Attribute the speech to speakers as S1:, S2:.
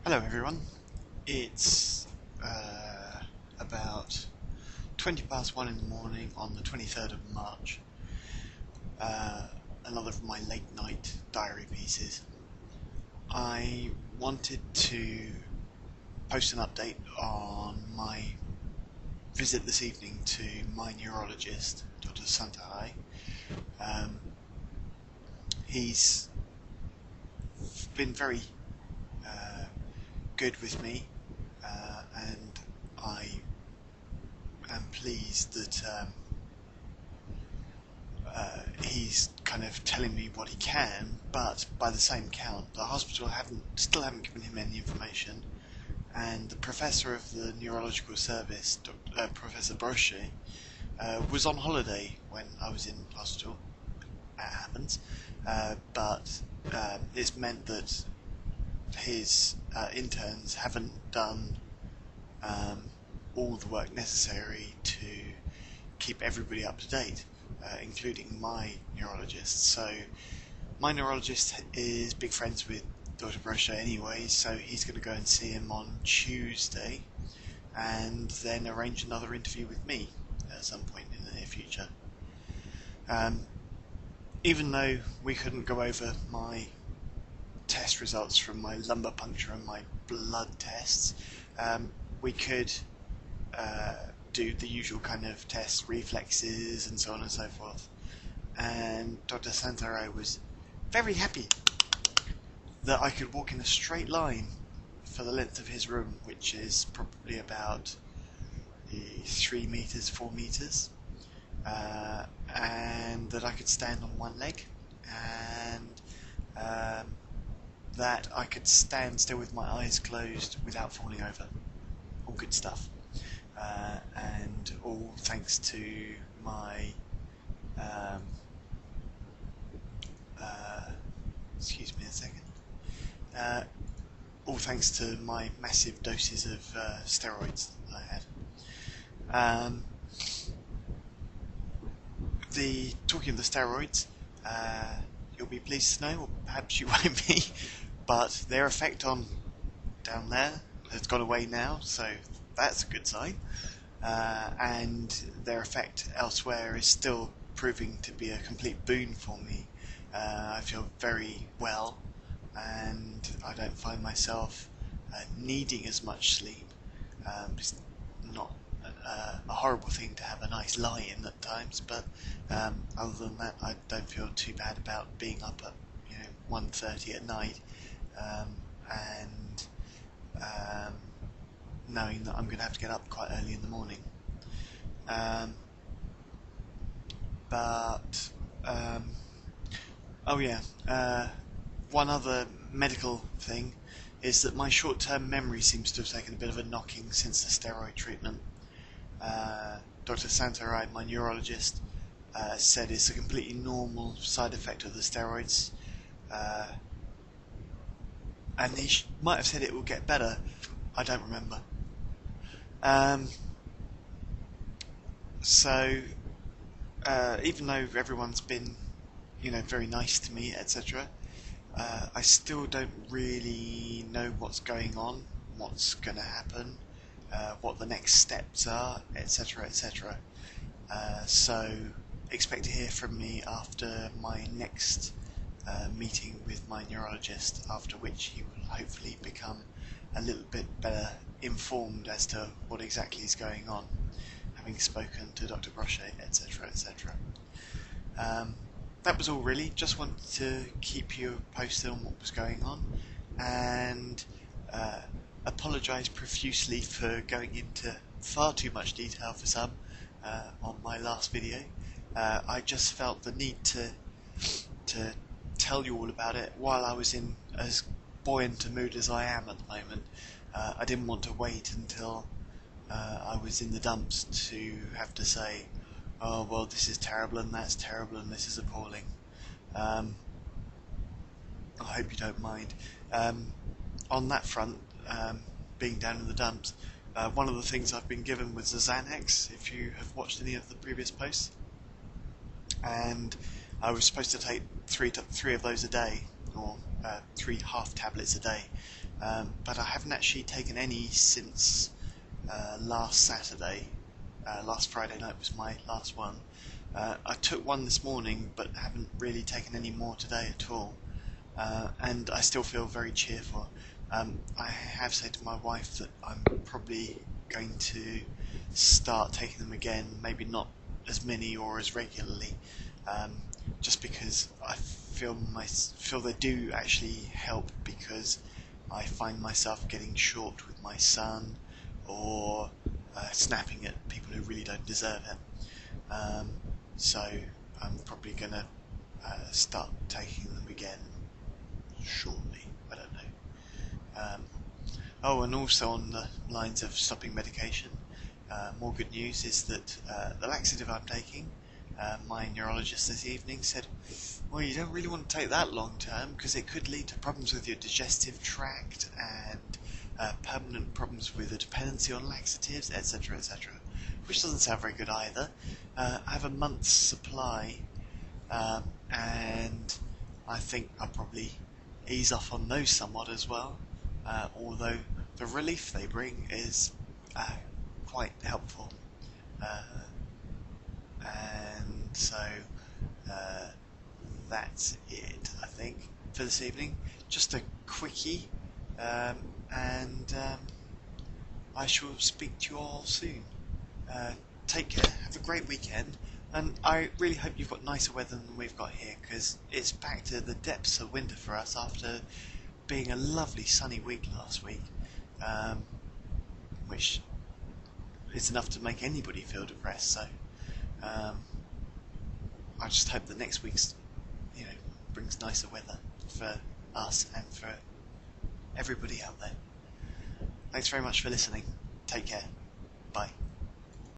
S1: Hello everyone, it's about 20 past 1 in the morning on the 23rd of March. Another of my late night diary pieces. I wanted to post an update on my visit this evening to my neurologist, Dr. Santahai. He's been very good with me, and I am pleased that he's kind of telling me what he can, but by the same count, the hospital still haven't given him any information, and the professor of the neurological service, Professor Brochet, was on holiday when I was in hospital. That happens, but it's meant that his interns haven't done all the work necessary to keep everybody up to date, including my neurologist. So my neurologist is big friends with Dr. Brochet anyway, so he's going to go and see him on Tuesday and then arrange another interview with me at some point in the near future. Even though we couldn't go over my test results from my lumbar puncture and my blood tests, we could do the usual kind of tests, reflexes and so on and so forth. And Dr. Santahai was very happy that I could walk in a straight line for the length of his room, which is probably about 3 meters, 4 meters, and that I could stand on one leg, and that I could stand still with my eyes closed without falling over. All good stuff. And all thanks to my excuse me a second. All thanks to my massive doses of steroids that I had. Talking of the steroids, you'll be pleased to know, or perhaps you won't be, but their effect on down there has gone away now, so that's a good sign. And their effect elsewhere is still proving to be a complete boon for me. I feel very well, and I don't find myself needing as much sleep. It's not a horrible thing to have a nice lie-in at times, but other than that, I don't feel too bad about being up at 1:30 at night, and knowing that I'm going to have to get up quite early in the morning. One other medical thing is that my short-term memory seems to have taken a bit of a knocking since the steroid treatment. Dr. Santahai, my neurologist, said it's a completely normal side effect of the steroids, and he might have said it will get better. I don't remember. So even though everyone's been very nice to me, etc., I still don't really know what's going on, what's going to happen, what the next steps are, etc., etc. So expect to hear from me after my next meeting with my neurologist, after which he will hopefully become a little bit better informed as to what exactly is going on, having spoken to Dr. Brochet, etc., etc. That was all really. Just wanted to keep you posted on what was going on, and apologise profusely for going into far too much detail for some on my last video. I just felt the need to tell you all about it while I was in as buoyant a mood as I am at the moment. I didn't want to wait until I was in the dumps to have to say, oh well, this is terrible and that's terrible and this is appalling. I hope you don't mind. On that front, being down in the dumps, one of the things I've been given was the Xanax, if you have watched any of the previous posts, and I was supposed to take three of those a day, or 3 half tablets a day, but I haven't actually taken any since last Saturday. Last Friday night was my last one. I took one this morning, but haven't really taken any more today at all. And I still feel very cheerful. I have said to my wife that I'm probably going to start taking them again, maybe not as many or as regularly, just because I feel they do actually help, because I find myself getting short with my son, or snapping at people who really don't deserve it. So I'm probably going to start taking them again shortly. I don't know. Oh, and also on the lines of stopping medication, more good news is that the laxative I'm taking, my neurologist this evening said, well, you don't really want to take that long term because it could lead to problems with your digestive tract and permanent problems with a dependency on laxatives, etc., etc., which doesn't sound very good either. I have a month's supply, and I think I'll probably ease off on those somewhat as well, although the relief they bring is quite helpful. And so that's it, I think, for this evening. Just a quickie, and I shall speak to you all soon. Take care, have a great weekend, and I really hope you've got nicer weather than we've got here, because it's back to the depths of winter for us after being a lovely sunny week last week, which is enough to make anybody feel depressed. So I just hope that next week's, brings nicer weather for us and for everybody out there. Thanks very much for listening. Take care. Bye.